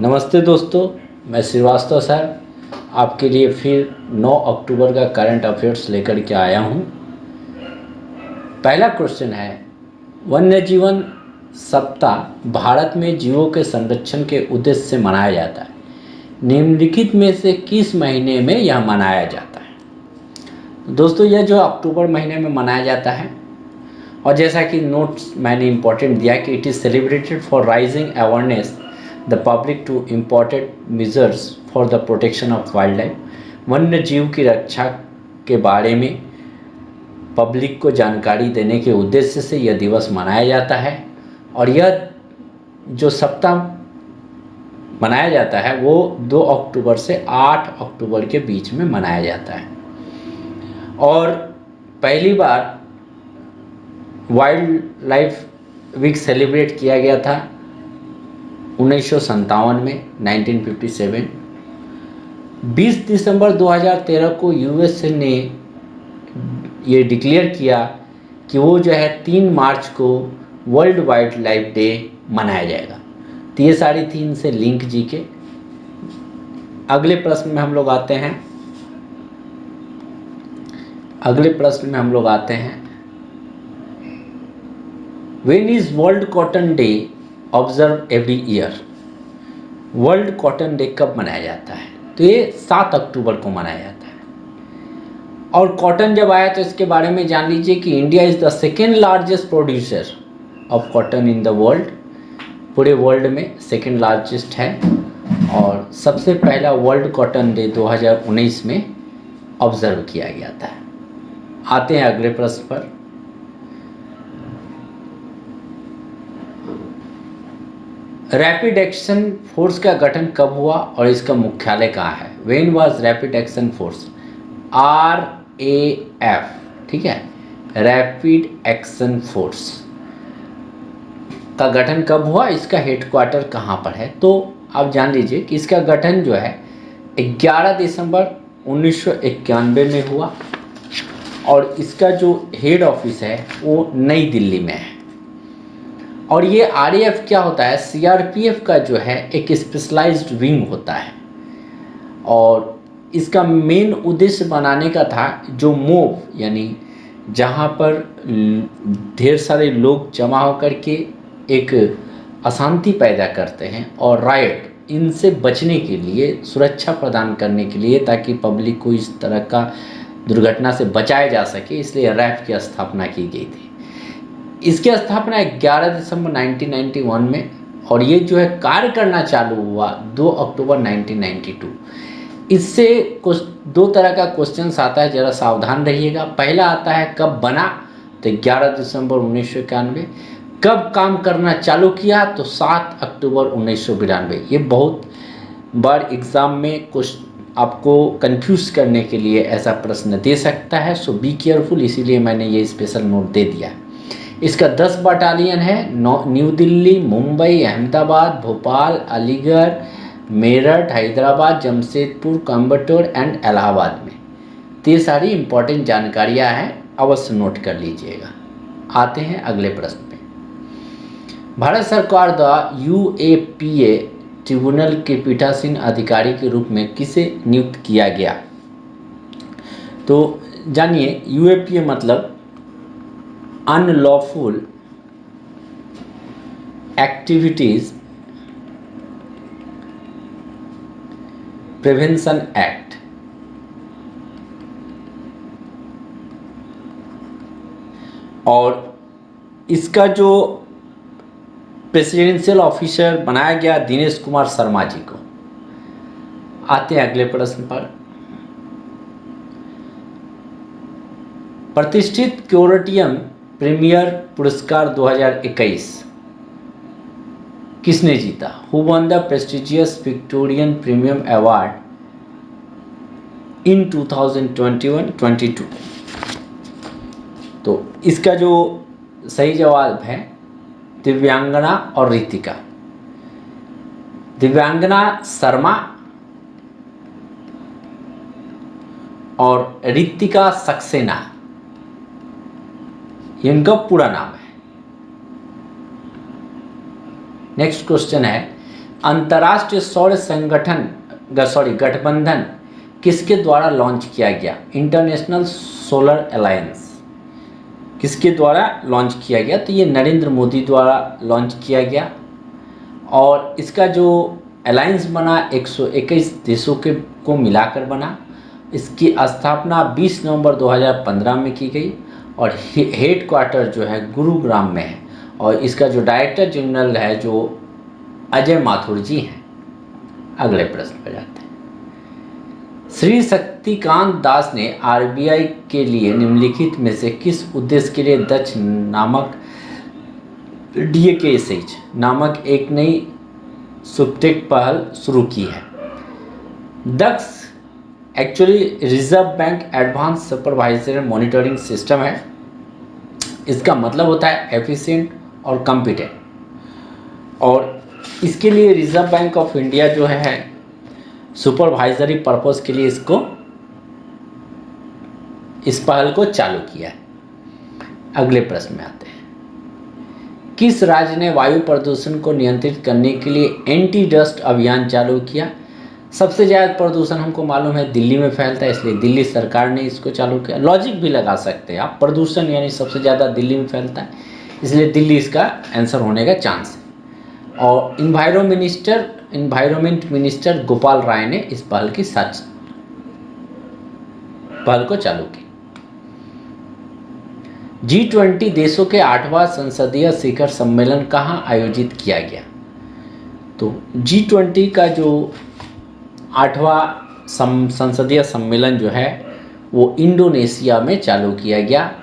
नमस्ते दोस्तों, मैं श्रीवास्तव सर आपके लिए फिर 9 अक्टूबर का करंट अफेयर्स लेकर के आया हूं। पहला क्वेश्चन है, वन्य जीवन सप्ताह भारत में जीवों के संरक्षण के उद्देश्य से मनाया जाता है। निम्नलिखित में से किस महीने में यह मनाया जाता है? दोस्तों, यह जो अक्टूबर महीने में मनाया जाता है, और जैसा कि नोट्स मैंने इम्पोर्टेंट दिया कि it is celebrated for rising awareness the public to important measures for the protection of wildlife. वन्य जीव की रक्षा के बारे में पब्लिक को जानकारी देने के उद्देश्य से यह दिवस मनाया जाता है। और यह जो सप्ताह मनाया जाता है वो 2 अक्टूबर से 8 अक्टूबर के बीच में मनाया जाता है। और पहली बार वाइल्ड लाइफ वीक सेलिब्रेट किया गया था 1957 में, 1957। 20 दिसंबर 2013 को यूएस ने ये डिक्लेयर किया कि वो जो है 3 मार्च को वर्ल्ड वाइल्ड लाइफ डे मनाया जाएगा। तो ये सारी थी इनसे लिंक जी के। अगले प्रश्न में हम लोग आते हैं। When is world cotton day observe every year? World cotton day कब मनाया जाता है? तो ये 7 अक्टूबर को मनाया जाता है। और कॉटन जब आया तो इसके बारे में जान लीजिए कि India is the second largest producer of cotton in the world. पूरे वर्ल्ड में सेकेंड लार्जेस्ट है। और सबसे पहला वर्ल्ड कॉटन डे 2019 में ऑब्जर्व किया गया था। आते हैं अगले प्रश्न पर। रैपिड एक्शन फोर्स का गठन कब हुआ और इसका मुख्यालय कहाँ है? When was rapid action force? RAF, ठीक है, रैपिड एक्शन फोर्स का गठन कब हुआ, इसका हेडक्वार्टर कहाँ पर है? तो आप जान लीजिए कि इसका गठन जो है 11 दिसंबर 1991 में हुआ। और इसका जो हेड ऑफिस है वो नई दिल्ली में है। और ये RAF क्या होता है? CRPF का जो है एक स्पेशलाइज्ड विंग होता है। और इसका मेन उद्देश्य बनाने का था जो मोब, यानी जहाँ पर ढेर सारे लोग जमा होकर के एक अशांति पैदा करते हैं और राइट, इनसे बचने के लिए, सुरक्षा प्रदान करने के लिए, ताकि पब्लिक को इस तरह का दुर्घटना से बचाया जा सके, इसलिए RAF की स्थापना की गई थी। इसकी स्थापना 11 दिसंबर 1991 में, और ये जो है कार्य करना चालू हुआ 2 अक्टूबर 1992। इससे कुछ 2 तरह का क्वेश्चन आता है, ज़रा सावधान रहिएगा। पहला आता है कब बना, तो 11 दिसंबर 1991। कब काम करना चालू किया, तो 7 अक्टूबर 1992। ये बहुत बार एग्ज़ाम में कुछ आपको कंफ्यूज करने के लिए ऐसा प्रश्न दे सकता है, सो बी केयरफुल, इसीलिए मैंने ये स्पेशल नोट दे दिया। इसका 10 बटालियन है न्यू दिल्ली, मुंबई, अहमदाबाद, भोपाल, अलीगढ़, मेरठ, हैदराबाद, जमशेदपुर, कोयम्बटूर एंड इलाहाबाद में। तो ये सारी इंपॉर्टेंट जानकारियां हैं, अवश्य नोट कर लीजिएगा। आते हैं अगले प्रश्न पे। भारत सरकार द्वारा UAPA ट्रिब्यूनल के पीठासीन अधिकारी के रूप में किसे नियुक्त किया गया? तो जानिए, UAPA मतलब अनलॉफुल एक्टिविटीज प्रिवेंशन एक्ट। और इसका जो प्रेसिडेंशियल ऑफिसर बनाया गया दिनेश कुमार शर्मा जी को। आते हैं अगले प्रश्न पर। प्रतिष्ठित क्यूरेटियम प्रीमियर पुरस्कार 2021 किसने जीता? Who one the prestigious Victorian premium award in 2021-22? तो इसका जो सही जवाब है दिव्यांगना और ऋतिका। दिव्यांगना शर्मा और ऋतिका सक्सेना, ये इनका पूरा नाम है। नेक्स्ट क्वेश्चन है, अंतर्राष्ट्रीय सौर संगठन गठबंधन किसके द्वारा लॉन्च किया गया? इंटरनेशनल सोलर अलायंस किसके द्वारा लॉन्च किया गया? तो ये नरेंद्र मोदी द्वारा लॉन्च किया गया। और इसका जो अलायंस बना 121 देशों के को मिलाकर बना। इसकी स्थापना 20 नवंबर 2015 में की गई और हेड क्वार्टर जो है गुरुग्राम में है। और इसका जो डायरेक्टर जनरल है जो अजय माथुर जी हैं। अगले प्रश्न पर जाते हैं। श्री शक्तिकांत दास ने आरबीआई के लिए निम्नलिखित में से किस उद्देश्य के लिए दक्ष नामक DAKSH नामक एक नई सुप्टेक पहल शुरू की है? Daksh actually Reserve Bank advance supervisory monitoring system है। इसका मतलब होता है एफिशिएंट और कॉम्पिटेंट। और इसके लिए रिजर्व बैंक ऑफ इंडिया जो है सुपरवाइजरी पर्पस के लिए इस पहल को चालू किया है। अगले प्रश्न में आते हैं। किस राज्य ने वायु प्रदूषण को नियंत्रित करने के लिए एंटी डस्ट अभियान चालू किया? सबसे ज़्यादा प्रदूषण हमको मालूम है दिल्ली में फैलता है, इसलिए दिल्ली सरकार ने इसको चालू किया। लॉजिक भी लगा सकते हैं आप, प्रदूषण यानी सबसे ज़्यादा दिल्ली में फैलता है, इसलिए दिल्ली इसका आंसर होने का चांस है। और इन्वायरमेंट मिनिस्टर गोपाल राय ने इस पहल को चालू की। G20 देशों के 8वां संसदीय शिखर सम्मेलन कहाँ आयोजित किया गया? तो G20 का जो 8वां संसदीय सम्मेलन जो है वो इंडोनेशिया में चालू किया गया।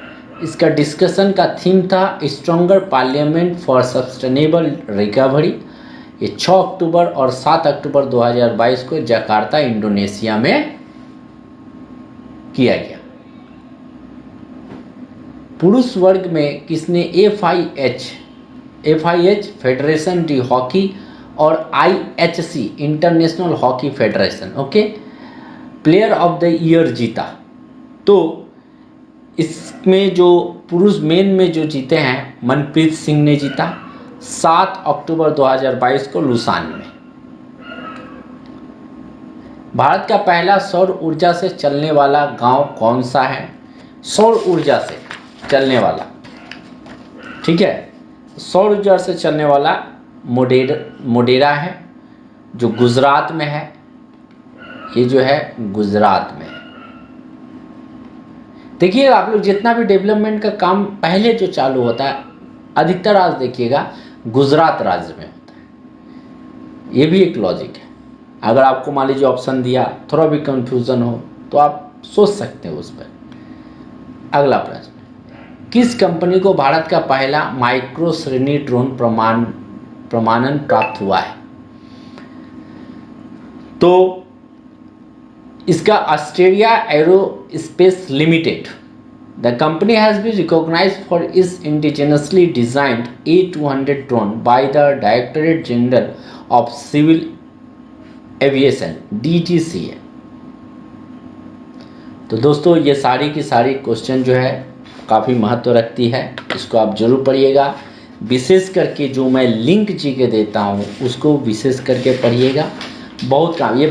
इसका डिस्कशन का थीम था stronger parliament for sustainable recovery. ये 6 अक्टूबर और 7 अक्टूबर 2022 को जकार्ता इंडोनेशिया में किया गया। पुरुष वर्ग में किसने FIH फेडरेशन डी हॉकी और IHC international hockey federation player of the year जीता? तो इसमें जो पुरुष मेन में जो जीते हैं मनप्रीत सिंह ने जीता 7 अक्टूबर 2022 को लुसान में। भारत का पहला सौर ऊर्जा से चलने वाला गांव कौन सा है? सौर ऊर्जा से चलने वाला, ठीक है, सौर ऊर्जा से चलने वाला मोडेरा है जो गुजरात में है। ये जो है गुजरात में है। देखिएगा आप लोग जितना भी डेवलपमेंट का काम पहले जो चालू होता है अधिकतर आज देखिएगा गुजरात राज्य में होता है। ये भी एक लॉजिक है। अगर आपको मान लीजिए ऑप्शन दिया थोड़ा भी कंफ्यूजन हो तो आप सोच सकते हो उस पर। अगला प्रश्न, किस कंपनी को भारत का पहला माइक्रो श्रेणी ड्रोन प्रमाणन प्राप्त हुआ है? तो इसका Australia aerospace limited. The company has been recognised for its indigenously designed A200 drone by the directorate general of civil aviation DGCA। तो दोस्तों ये सारी की सारी क्वेश्चन जो है काफ़ी महत्व रखती है, इसको आप जरूर पढ़िएगा। विशेष करके जो मैं लिंक जी के देता हूँ उसको विशेष करके पढ़िएगा। बहुत काम ये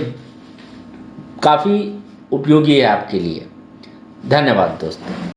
काफ़ी उपयोगी है आपके लिए। धन्यवाद दोस्तों।